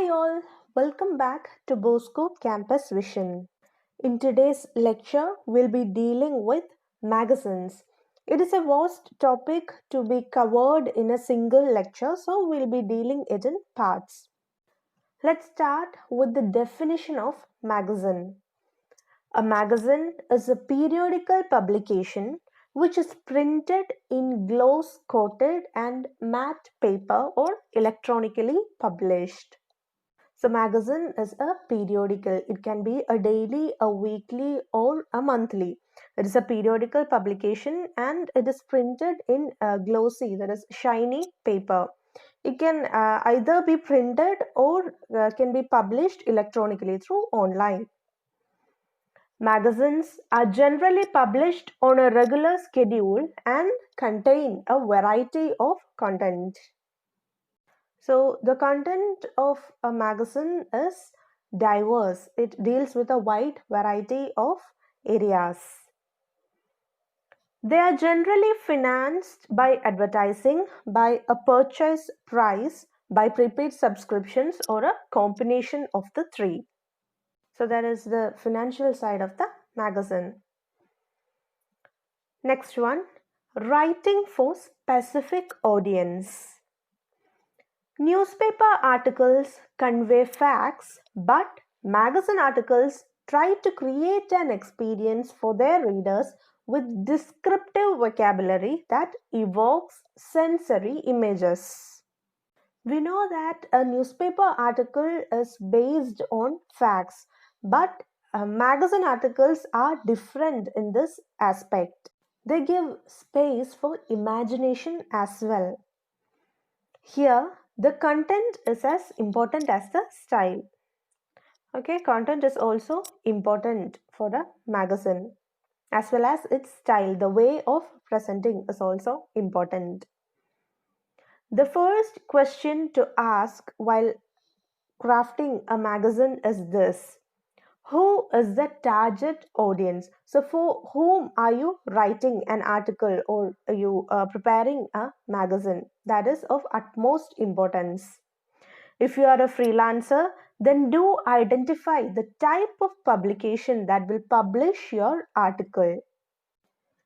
Hi all, welcome back to Bosco Campus Vision. In today's lecture, we'll be dealing with magazines. It is a vast topic to be covered in a single lecture, so we'll be dealing it in parts. Let's start with the definition of magazine. A magazine is a periodical publication which is printed in gloss coated and matte paper or electronically published. So magazine is a periodical. It can be a daily, a weekly or a monthly. It is a periodical publication and it is printed in glossy, that is shiny paper. It can either be printed or can be published electronically through online. Magazines are generally published on a regular schedule and contain a variety of content. So the content of a magazine is diverse. It deals with a wide variety of areas. They are generally financed by advertising, by a purchase price, by prepaid subscriptions, or a combination of the three. So that is the financial side of the magazine. Next one, writing for specific audience. Newspaper articles convey facts, but magazine articles try to create an experience for their readers with descriptive vocabulary that evokes sensory images. We know that a newspaper article is based on facts, but magazine articles are different in this aspect. They give space for imagination as well. Here, the content is as important as the style. Okay, content is also important for the magazine as well as its style. The way of presenting is also important. The first question to ask while crafting a magazine is this: who is the target audience? So for whom are you writing an article or are you preparing a magazine? That is of utmost importance. If you are a freelancer, then do identify the type of publication that will publish your article.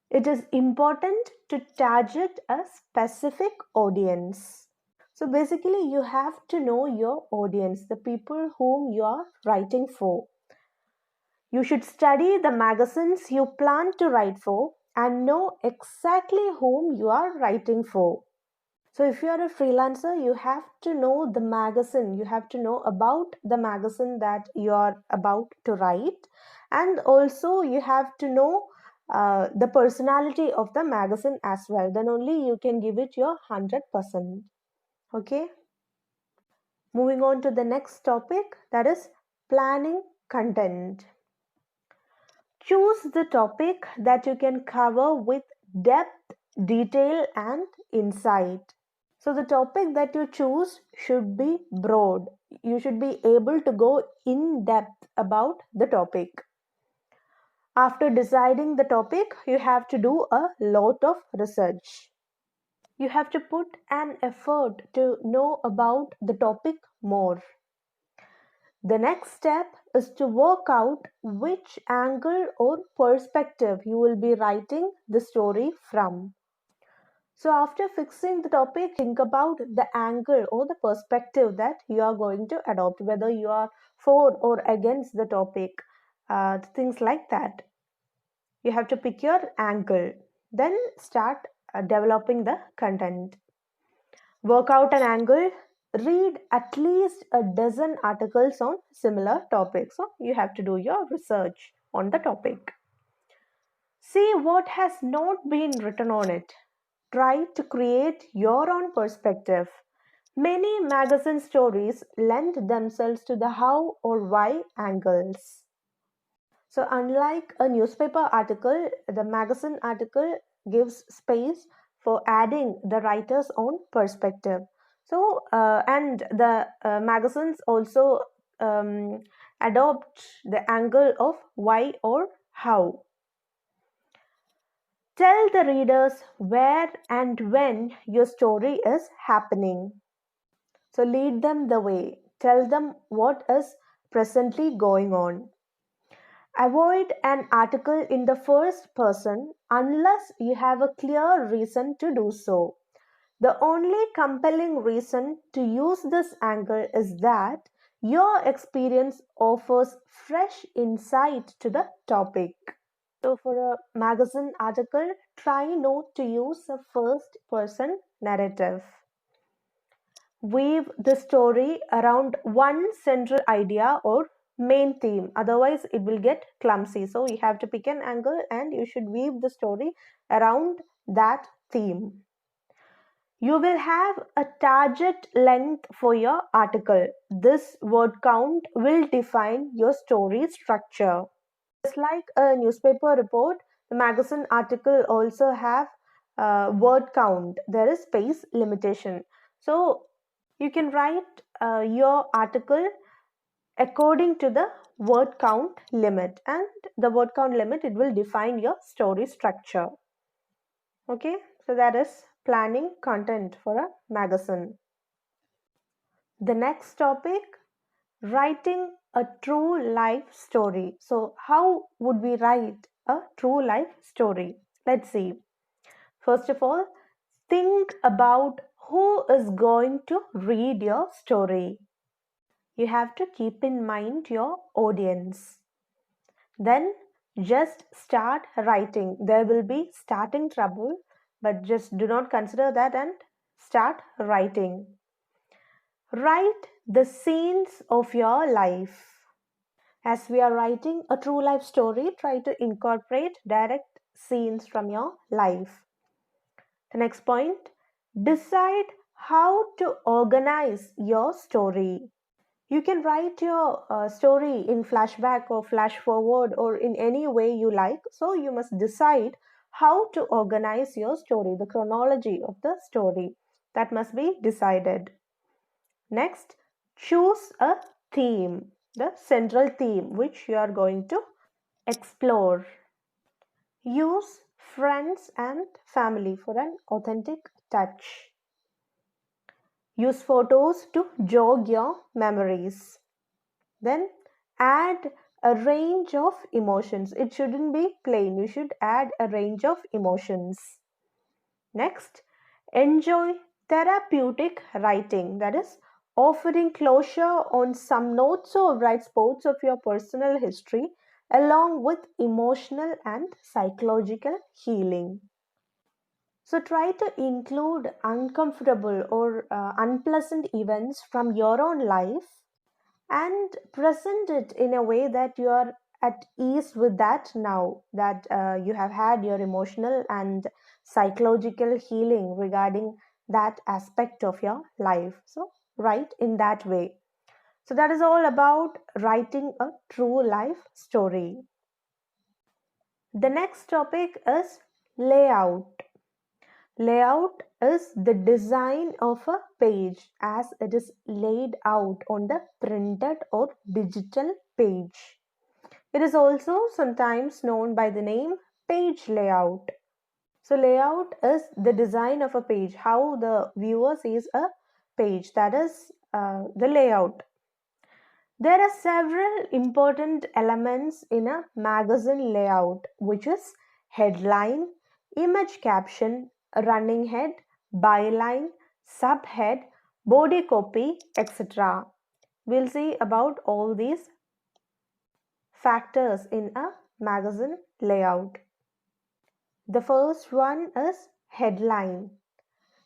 It is important to target a specific audience. So basically, you have to know your audience, the people whom you are writing for. You should study the magazines you plan to write for and know exactly whom you are writing for. So if you are a freelancer, you have to know the magazine, you have to know about the magazine that you are about to write, and also you have to know the personality of the magazine as well. Then only you can give it your 100%. Okay. Moving on to the next topic, that is planning content. Choose the topic that you can cover with depth, detail, and insight. So the topic that you choose should be broad. You should be able to go in depth about the topic. After deciding the topic, you have to do a lot of research. You have to put an effort to know about the topic more. The next step is to work out which angle or perspective you will be writing the story from. So after fixing the topic, think about the angle or the perspective that you are going to adopt, whether you are for or against the topic, things like that. You have to pick your angle, then start developing the content. Work out an angle, read at least a dozen articles on similar topics. So you have to do your research on the topic. See what has not been written on it. Try to create your own perspective. Many magazine stories lend themselves to the how or why angles. So, unlike a newspaper article, the magazine article gives space for adding the writer's own perspective. So, and the magazines also adopt the angle of why or how. Tell the readers where and when your story is happening. So lead them the way. tell them what is presently going on. Avoid an article in the first person unless you have a clear reason to do so. The only compelling reason to use this angle is that your experience offers fresh insight to the topic. So, for a magazine article, try not to use a first person narrative. Weave the story around one central idea or main theme, otherwise it will get clumsy. So you have to pick an angle and you should weave the story around that theme. You will have a target length for your article. This word count will define your story structure. Just like a newspaper report, the magazine article also have word count. There is space limitation. So you can write your article according to the word count limit, and the word count limit, it will define your story structure. Okay, so that is planning content for a magazine. The next topic, writing a true life story. So how would we write a true life story? Let's see. First of all, think about who is going to read your story. You have to keep in mind your audience. Then just start writing. There will be starting trouble, but just do not consider that and start writing. Write the scenes of your life. As we are writing a true life story, try to incorporate direct scenes from your life. The next point, decide how to organize your story. You can write your story in flashback or flash forward or in any way you like. So you must decide how to organize your story, the chronology of the story. That must be decided. Next, choose a theme, the central theme which you are going to explore. Use friends and family for an authentic touch. Use photos to jog your memories. Then add a range of emotions. It shouldn't be plain. You should add a range of emotions. Next, enjoy therapeutic writing. That is, offering closure on some notes or bright spots of your personal history along with emotional and psychological healing. So try to include uncomfortable or unpleasant events from your own life and present it in a way that you are at ease with that now that you have had your emotional and psychological healing regarding that aspect of your life. So write in that way. So that is all about writing a true life story. The next topic is layout. Layout is the design of a page as it is laid out on the printed or digital page. It is also sometimes known by the name page layout. So layout is the design of a page, how the viewer sees a page, that is the layout. There are several important elements in a magazine layout, which is headline, image caption, running head, byline, subhead, body copy, etc. We'll see about all these factors in a magazine layout. The first one is headline.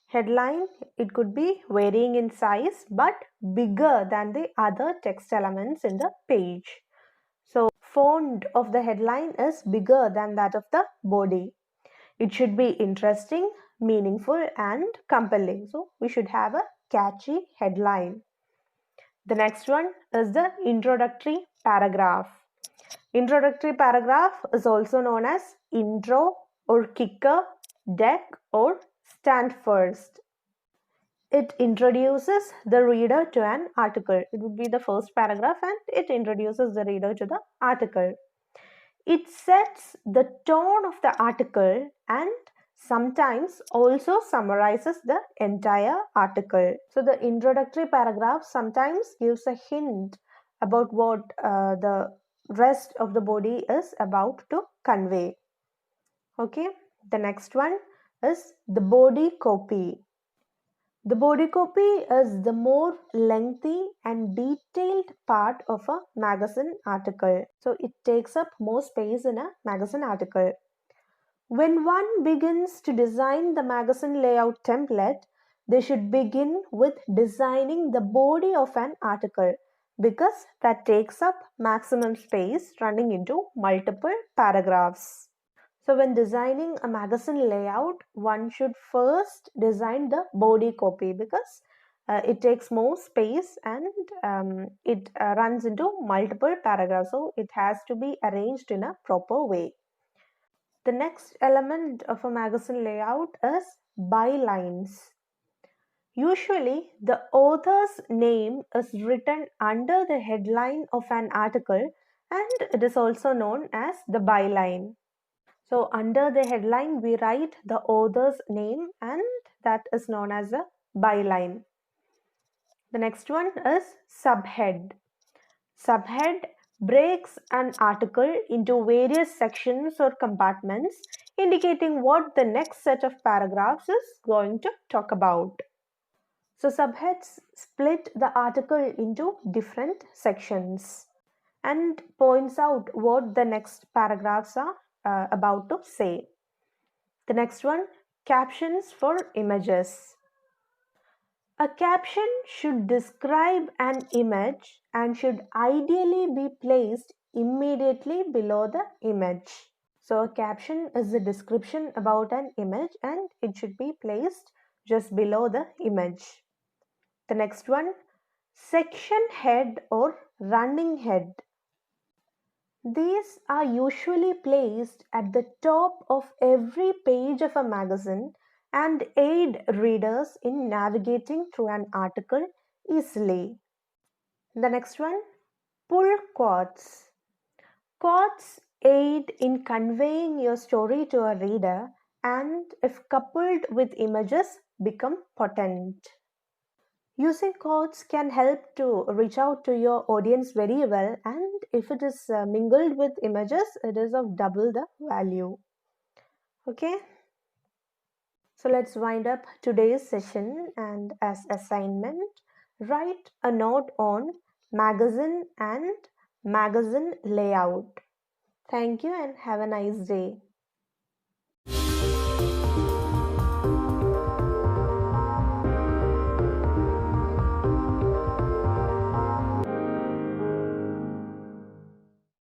Headline, it could be varying in size but bigger than the other text elements in the page. So font of the headline is bigger than that of the body. It should be interesting, meaningful and compelling. So we should have a catchy headline. The next one is the introductory paragraph. Introductory paragraph is also known as intro or kicker, deck or stand first. It introduces the reader to an article. It would be the first paragraph and it introduces the reader to the article. It sets the tone of the article and sometimes also summarizes the entire article. So the introductory paragraph sometimes gives a hint about what the rest of the body is about to convey. Okay, the next one is the body copy. The body copy is the more lengthy and detailed part of a magazine article. So it takes up more space in a magazine article. When one begins to design the magazine layout template, they should begin with designing the body of an article because that takes up maximum space running into multiple paragraphs. So when designing a magazine layout, one should first design the body copy because it takes more space and it runs into multiple paragraphs. So it has to be arranged in a proper way. The next element of a magazine layout is bylines. Usually, the author's name is written under the headline of an article and it is also known as the byline. So under the headline, we write the author's name and that is known as a byline. The next one is subhead. Subhead breaks an article into various sections or compartments, indicating what the next set of paragraphs is going to talk about. So subheads split the article into different sections and points out what the next paragraphs are about to say. The next one, captions for images. A caption should describe an image and should ideally be placed immediately below the image. So a caption is a description about an image and it should be placed just below the image. The next one, section head or running head. These are usually placed at the top of every page of a magazine and aid readers in navigating through an article easily. The next one, pull quotes. Quotes aid in conveying your story to a reader and, if coupled with images, become potent. Using quotes can help to reach out to your audience very well, and if it is mingled with images, it is of double the value. Okay, so let's wind up today's session, and as assignment, write a note on magazine and magazine layout. Thank you and have a nice day.